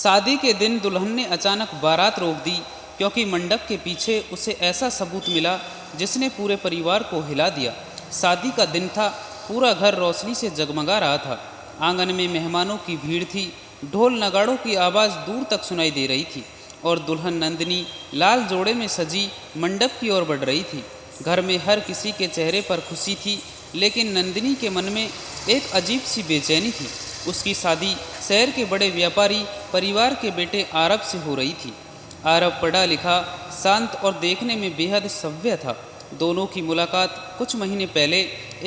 शादी के दिन दुल्हन ने अचानक बारात रोक दी क्योंकि मंडप के पीछे उसे ऐसा सबूत मिला जिसने पूरे परिवार को हिला दिया। शादी का दिन था, पूरा घर रोशनी से जगमगा रहा था। आंगन में मेहमानों की भीड़ थी, ढोल नगाड़ों की आवाज़ दूर तक सुनाई दे रही थी और दुल्हन नंदिनी लाल जोड़े में सजी मंडप की ओर बढ़ रही थी। घर में हर किसी के चेहरे पर खुशी थी, लेकिन नंदिनी के मन में एक अजीब सी बेचैनी थी। उसकी शादी शहर के बड़े व्यापारी परिवार के बेटे आरब से हो रही थी। आरब पढ़ा लिखा, शांत और देखने में बेहद सभ्य था। दोनों की मुलाकात कुछ महीने पहले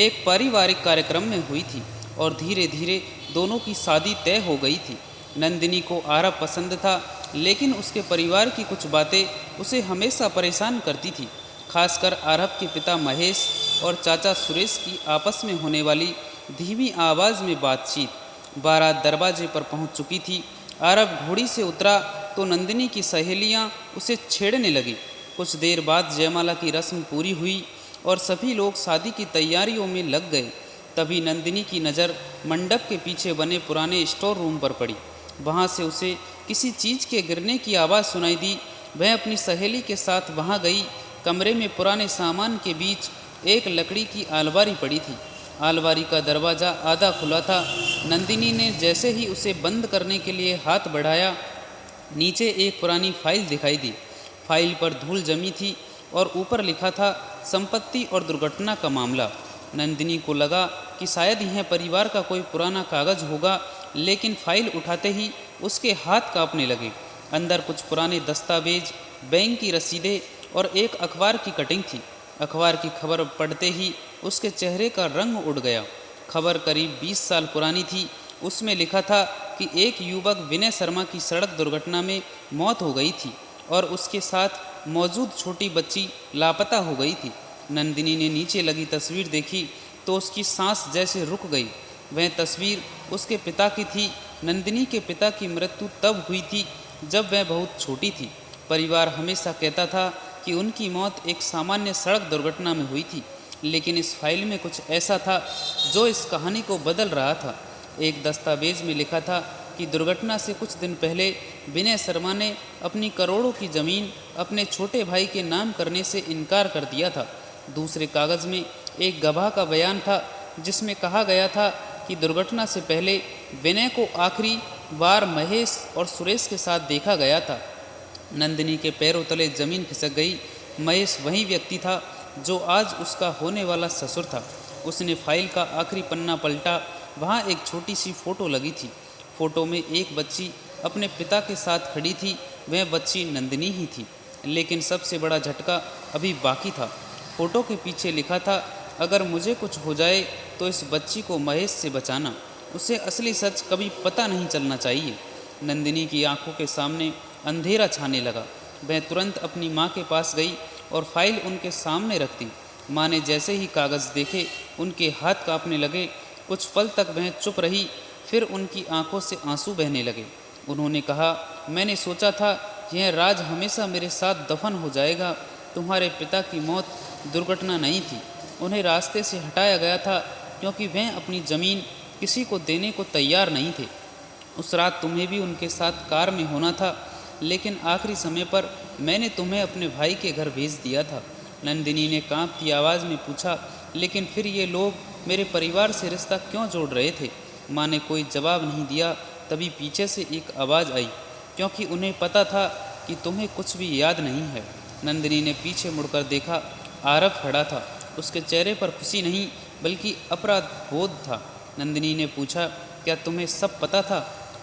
एक पारिवारिक कार्यक्रम में हुई थी और धीरे धीरे दोनों की शादी तय हो गई थी। नंदिनी को आरब पसंद था, लेकिन उसके परिवार की कुछ बातें उसे हमेशा परेशान करती थी। खासकर आरब के पिता महेश और चाचा सुरेश की आपस में होने वाली धीमी आवाज़ में बातचीत। बारात दरवाजे पर पहुंच चुकी थी। आरब घोड़ी से उतरा तो नंदिनी की सहेलियां उसे छेड़ने लगी। कुछ देर बाद जयमाला की रस्म पूरी हुई और सभी लोग शादी की तैयारियों में लग गए। तभी नंदिनी की नज़र मंडप के पीछे बने पुराने स्टोर रूम पर पड़ी। वहाँ से उसे किसी चीज़ के गिरने की आवाज़ सुनाई दी। वह अपनी सहेली के साथ वहाँ गई। कमरे में पुराने सामान के बीच एक लकड़ी की अलमारी पड़ी थी। अलमारी का दरवाज़ा आधा खुला था। नंदिनी ने जैसे ही उसे बंद करने के लिए हाथ बढ़ाया, नीचे एक पुरानी फाइल दिखाई दी। फाइल पर धूल जमी थी और ऊपर लिखा था संपत्ति और दुर्घटना का मामला। नंदिनी को लगा कि शायद यह परिवार का कोई पुराना कागज़ होगा, लेकिन फाइल उठाते ही उसके हाथ कांपने लगे। अंदर कुछ पुराने दस्तावेज, बैंक की रसीदें और एक अखबार की कटिंग थी। अखबार की खबर पढ़ते ही उसके चेहरे का रंग उड़ गया। खबर करीब 20 साल पुरानी थी। उसमें लिखा था कि एक युवक विनय शर्मा की सड़क दुर्घटना में मौत हो गई थी और उसके साथ मौजूद छोटी बच्ची लापता हो गई थी। नंदिनी ने नीचे लगी तस्वीर देखी तो उसकी सांस जैसे रुक गई। वह तस्वीर उसके पिता की थी। नंदिनी के पिता की मृत्यु तब हुई थी जब वह बहुत छोटी थी। परिवार हमेशा कहता था कि उनकी मौत एक सामान्य सड़क दुर्घटना में हुई थी, लेकिन इस फाइल में कुछ ऐसा था जो इस कहानी को बदल रहा था। एक दस्तावेज में लिखा था कि दुर्घटना से कुछ दिन पहले विनय शर्मा ने अपनी करोड़ों की ज़मीन अपने छोटे भाई के नाम करने से इनकार कर दिया था। दूसरे कागज़ में एक गवाह का बयान था जिसमें कहा गया था कि दुर्घटना से पहले विनय को आखिरी बार महेश और सुरेश के साथ देखा गया था। नंदिनी के पैरों तले ज़मीन खिसक गई। महेश वही व्यक्ति था जो आज उसका होने वाला ससुर था। उसने फाइल का आखिरी पन्ना पलटा। वहाँ एक छोटी सी फ़ोटो लगी थी। फ़ोटो में एक बच्ची अपने पिता के साथ खड़ी थी। वह बच्ची नंदिनी ही थी। लेकिन सबसे बड़ा झटका अभी बाकी था। फ़ोटो के पीछे लिखा था, अगर मुझे कुछ हो जाए तो इस बच्ची को महेश से बचाना। उसे असली सच कभी पता नहीं चलना चाहिए। नंदिनी की आंखों के सामने अंधेरा छाने लगा। वह तुरंत अपनी माँ के पास गई और फाइल उनके सामने रख दी। माँ ने जैसे ही कागज़ देखे उनके हाथ कांपने लगे। कुछ पल तक वह चुप रही, फिर उनकी आंखों से आंसू बहने लगे। उन्होंने कहा, मैंने सोचा था यह राज हमेशा मेरे साथ दफन हो जाएगा। तुम्हारे पिता की मौत दुर्घटना नहीं थी। उन्हें रास्ते से हटाया गया था क्योंकि वह अपनी ज़मीन किसी को देने को तैयार नहीं थे। उस रात तुम्हें भी उनके साथ कार में होना था, लेकिन आखिरी समय पर मैंने तुम्हें अपने भाई के घर भेज दिया था। नंदिनी ने कांपती आवाज़ में पूछा, लेकिन फिर ये लोग मेरे परिवार से रिश्ता क्यों जोड़ रहे थे? माँ ने कोई जवाब नहीं दिया। तभी पीछे से एक आवाज़ आई, क्योंकि उन्हें पता था कि तुम्हें कुछ भी याद नहीं है। नंदिनी ने पीछे मुड़कर देखा। आरब खड़ा था। उसके चेहरे पर खुशी नहीं बल्कि अपराध बोध था। नंदिनी ने पूछा, क्या तुम्हें सब पता था?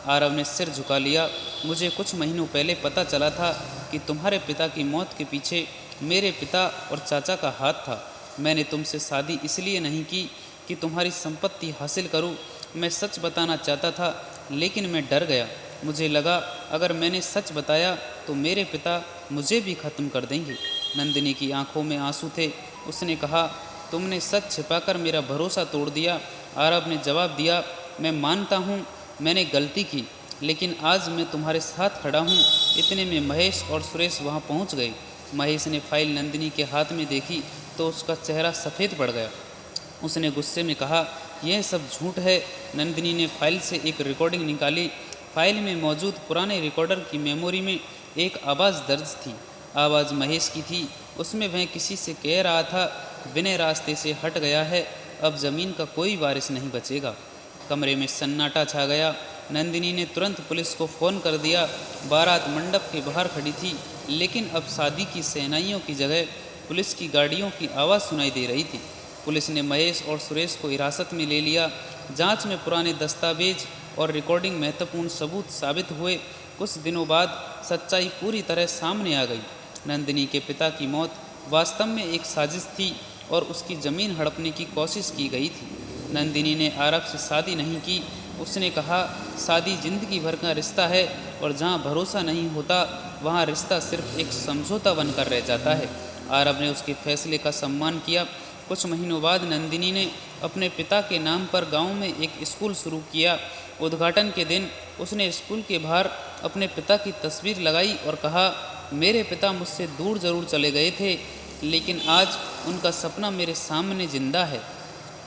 आरब ने सिर झुका लिया। मुझे कुछ महीनों पहले पता चला था कि तुम्हारे पिता की मौत के पीछे मेरे पिता और चाचा का हाथ था। मैंने तुमसे शादी इसलिए नहीं की कि तुम्हारी संपत्ति हासिल करूं। मैं सच बताना चाहता था, लेकिन मैं डर गया। मुझे लगा अगर मैंने सच बताया तो मेरे पिता मुझे भी ख़त्म कर देंगे। नंदिनी की आंखों में आंसू थे। उसने कहा, तुमने सच छिपाकर मेरा भरोसा तोड़ दिया। आरब ने जवाब दिया, मैं मानता हूँ मैंने गलती की, लेकिन आज मैं तुम्हारे साथ खड़ा हूँ। इतने में महेश और सुरेश वहाँ पहुँच गए। महेश ने फाइल नंदिनी के हाथ में देखी तो उसका चेहरा सफ़ेद पड़ गया। उसने गुस्से में कहा, यह सब झूठ है। नंदिनी ने फाइल से एक रिकॉर्डिंग निकाली। फाइल में मौजूद पुराने रिकॉर्डर की मेमोरी में एक आवाज़ दर्ज थी। आवाज़ महेश की थी। उसमें वह किसी से कह रहा था, विनय रास्ते से हट गया है, अब ज़मीन का कोई वारिस नहीं बचेगा। कमरे में सन्नाटा छा गया। नंदिनी ने तुरंत पुलिस को फ़ोन कर दिया। बारात मंडप के बाहर खड़ी थी, लेकिन अब शादी की शहनाइयों की जगह पुलिस की गाड़ियों की आवाज़ सुनाई दे रही थी। पुलिस ने महेश और सुरेश को हिरासत में ले लिया। जांच में पुराने दस्तावेज और रिकॉर्डिंग महत्वपूर्ण सबूत साबित हुए। कुछ दिनों बाद सच्चाई पूरी तरह सामने आ गई। नंदिनी के पिता की मौत वास्तव में एक साजिश थी और उसकी ज़मीन हड़पने की कोशिश की गई थी। नंदिनी ने आरब से शादी नहीं की। उसने कहा, शादी जिंदगी भर का रिश्ता है और जहाँ भरोसा नहीं होता वहाँ रिश्ता सिर्फ एक समझौता बनकर रह जाता है। आरब ने उसके फैसले का सम्मान किया। कुछ महीनों बाद नंदिनी ने अपने पिता के नाम पर गांव में एक स्कूल शुरू किया। उद्घाटन के दिन उसने स्कूल के बाहर अपने पिता की तस्वीर लगाई और कहा, मेरे पिता मुझसे दूर ज़रूर चले गए थे, लेकिन आज उनका सपना मेरे सामने जिंदा है।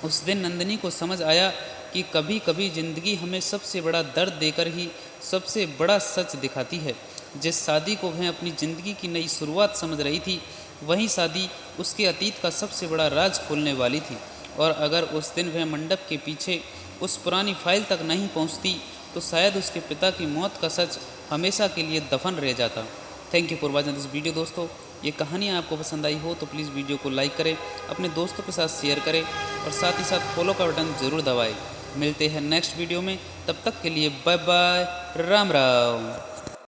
उस दिन नंदिनी को समझ आया कि कभी कभी ज़िंदगी हमें सबसे बड़ा दर्द देकर ही सबसे बड़ा सच दिखाती है। जिस शादी को वह अपनी ज़िंदगी की नई शुरुआत समझ रही थी, वही शादी उसके अतीत का सबसे बड़ा राज खोलने वाली थी। और अगर उस दिन वह मंडप के पीछे उस पुरानी फाइल तक नहीं पहुंचती, तो शायद उसके पिता की मौत का सच हमेशा के लिए दफन रह जाता। Thank you for watching this video दोस्तों। ये कहानी आपको पसंद आई हो तो प्लीज़ वीडियो को लाइक करें, अपने दोस्तों के साथ शेयर करें और साथ ही साथ फॉलो का बटन ज़रूर दबाएं। मिलते हैं नेक्स्ट वीडियो में, तब तक के लिए बाय बाय, राम राम।